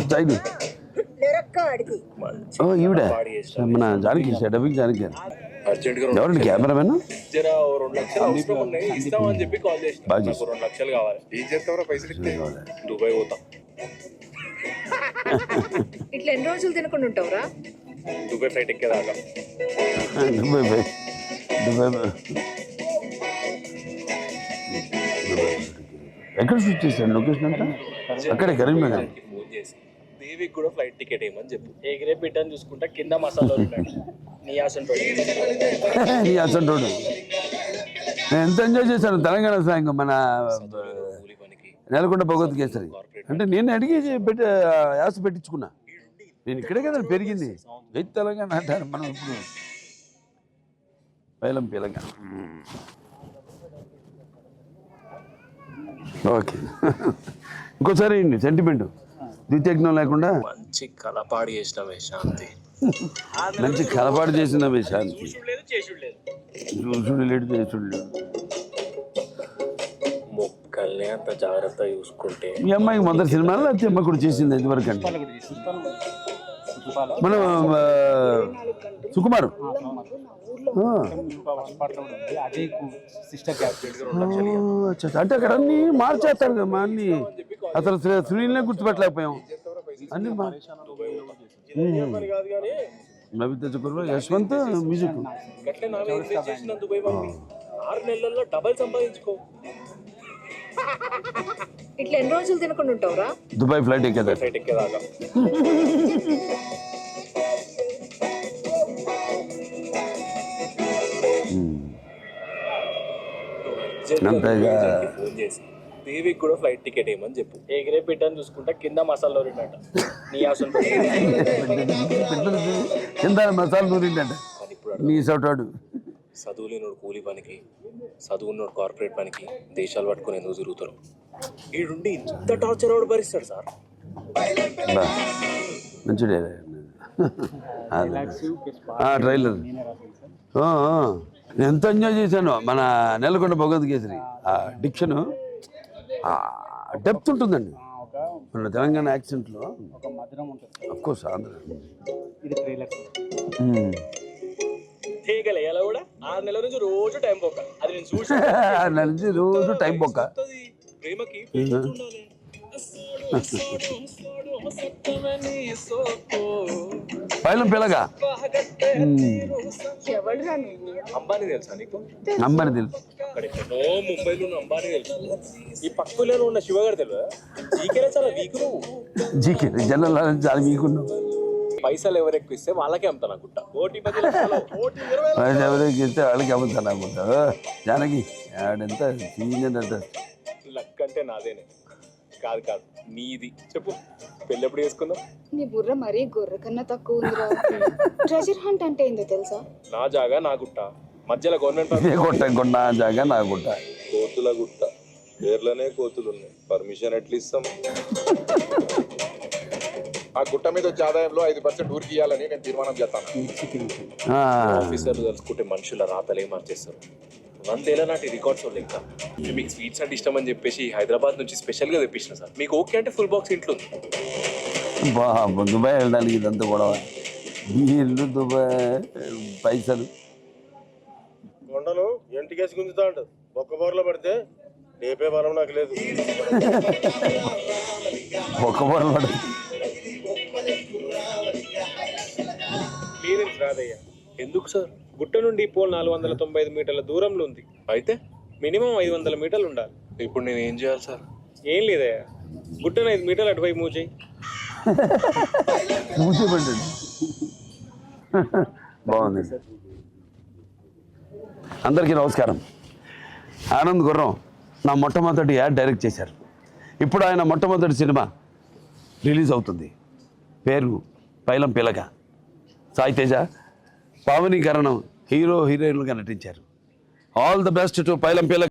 Style. ఓ ఈవిడ మన Janaki dubbing Janaki గారు. ఎవరండి కెమెరామెన్? బాగా దుబాయ్ పోతా. ఇట్లా ఎన్ని రోజులు తినకుండా ఉంటావురా? Dubai flight ఎక్కేదాకా. ఎక్కడ షూట్ చేశాడు లొకేషన్ అంతా? అక్కడే కరీంనగర్. ఫోన్ చేసి దేవికి కూడా ఫ్లైట్ టికెట్ ఏమని చెప్పు. ఎగిరే బిడ్డని చూసుకుంటా కింద మసాలా నీ ఆసన్ రోడ్డు నేను ఎంత ఎంజాయ్ చేశాను తెలంగాణ సాంగ్ మన నెలకొండ భగవత్ కేసరి. అంటే నేను అడిగి యాస పెట్టించుకున్నా. నేను ఇక్కడే కదా పెరిగింది. వెయ్యి తెలంగాణ అంటారు మనం ఇప్పుడు. పైలం తెలంగాణ. ఓకే ఇంకోసారి సెంటిమెంట్ ద్వితీయజ్ఞం లేకుండా మంచి కలపాడు చేసినవే శాంతి. మంచి కలపాటు చేసినవే శాంతి. చూసుడు లేడు చేసుడు లేడు. మొక్కల్ని అంత జాగ్రత్త చూసుకుంటే. మీ అమ్మాయికి మొదటి సినిమాలో అమ్మ కూడా చేసింది ఎంతవరకు అంటే మనం సుకుమారు అంటే అక్కడ అన్ని మార్చేస్తారు కదా మా అన్ని. అసలు సునీల్నే గుర్తుపెట్టలేకపోయాం అన్ని. నవిత చక్రవర్తి యశ్వంత్ మ్యూజిక్. 6 నెలల్లో డబల్ సంపాదించుకో. ఇట్లా ఎన్ని రోజులు తినకుండా ఉంటావురా? దుబాయ్ ఫ్లైట్ ఎక్కేదాకా. ఫోన్ చేసి దేవికి కూడా ఫ్లైట్ టికెట్ ఏమని చెప్పు. ఎగిరే బిడ్డని చూసుకుంటా కింద మసాలా నూరిండట. నీ ఆసన్ కింద మసాలా నూరిండట. నీ సోటాడు చదువులేనోడు కూలి పనికి, చదువున్నోడు కార్పొరేట్ పనికి దేశాలు పట్టుకుని ఎందుకు తిరుగుతారు? ఈడుండి ఇంత టార్చర్ ఎవడు భరిస్తాడు సార్? మంచిడే ట్రైలర్. ఎంత ఎంజాయ్ చేశాను మన నెలకొండ భగవత్ కేసరి. ఆ డిక్షను డెప్త్ ఉంటుందండి మన తెలంగాణ యాక్సెంట్లో. అఫ్కోర్స్ ఆంధ్ర. ఎలా కూడా 6 నెలల నుంచి రోజు టైం పోక. అది నేను చూసి 6 నెలల నుంచి రోజు టైం పోక. ప్రేమకి పైలం పిల్లగా అంబానీ తెలుసా నీకు? అంబానీ తెలుసు. అక్కడెక్కడో ముంబైలో ఉన్న అంబానీ తెలుసు. ఈ పక్కలో ఉన్న శివగారు తెలియదా? జీకేనే చాలా వీక్. నువ్వు జీకే జనరల్ చాలా వీకున్నావు. పైసలు ఎవరు ఎక్కువ ఇస్తే వాళ్ళకే అమ్ముతాను అనుకుంటా. ఎవరికి ఇస్తే వాళ్ళకి అమ్ముతాను అనుకుంటా. జానకి ఆడంతా సీనియర్ అంట. లక్ అంటే నాదేనే. కాదు కాదు నీది. చెప్పు పెళ్ళి ఎప్పుడు చేసుకుందాం? నీ బుర్ర మరీ గొర్రె కన్నా తక్కువ ఉందిరా. ట్రెజర్ హంట్ అంటే ఏందో తెలుసా? నా జాగా నా గుట్ట మధ్యలో గవర్నమెంట్ కొట్టకుండా జాగా నా గుట్ట. కోతుల గుట్ట పేర్లోనే కోతులు ఉన్నాయి. పర్మిషన్ ఎట్లా ఇస్తాం? ఆ గుట్ట మీద వచ్చే ఆదాయంలో 5% ఊరికి ఇవ్వాలని నేను తీర్మానం చేస్తాను. ఆఫీసర్లు తెలుసుకుంటే మనుషుల రాతలే మార్చేస్తారు. 100 ఏళ్ల నాటి రికార్డ్స్ ఇంకా. మీకు స్వీట్స్ అంటే ఇష్టం అని చెప్పేసి హైదరాబాద్ నుంచి స్పెషల్గా తెప్పించిన సార్. మీకు ఓకే అంటే ఫుల్ బాక్స్ ఇంట్లో ఉంది. దుబాయ్ వెళ్ళడానికి ఇదంతా కూడా ఇల్లు దుబాయ్ పైసలు. కొండలు ఎంటికేసి గుంజుతా ఉంటుంది. ఒక్క బోర్లో పడితే లేపే బలం నాకు లేదు. ఒక్క బోర్లో పడితే క్లియరెన్స్ రాదయ్యా. ఎందుకు సార్? గుట్ట నుండి పోల్ 495 మీటర్ల దూరంలో ఉంది. అయితే మినిమం 500 మీటర్లు ఉండాలి. ఇప్పుడు నేను ఏం చేయాలి సార్? ఏం లేదయ్యా, గుట్టను 5 మీటర్లు అటువైపు మూవ్ చేయి. బాగుంది. అందరికీ నమస్కారం. ఆనంద్ గుర్రం నా మొట్టమొదటి యాడ్ డైరెక్ట్ చేశారు. ఇప్పుడు ఆయన మొట్టమొదటి సినిమా రిలీజ్ అవుతుంది. పేరు పైలం పిలక. సాయి తేజ, పావనీకరణం హీరో హీరోయిన్లుగా నటించారు. ఆల్ ద బెస్ట్ టు పైలం పిలక.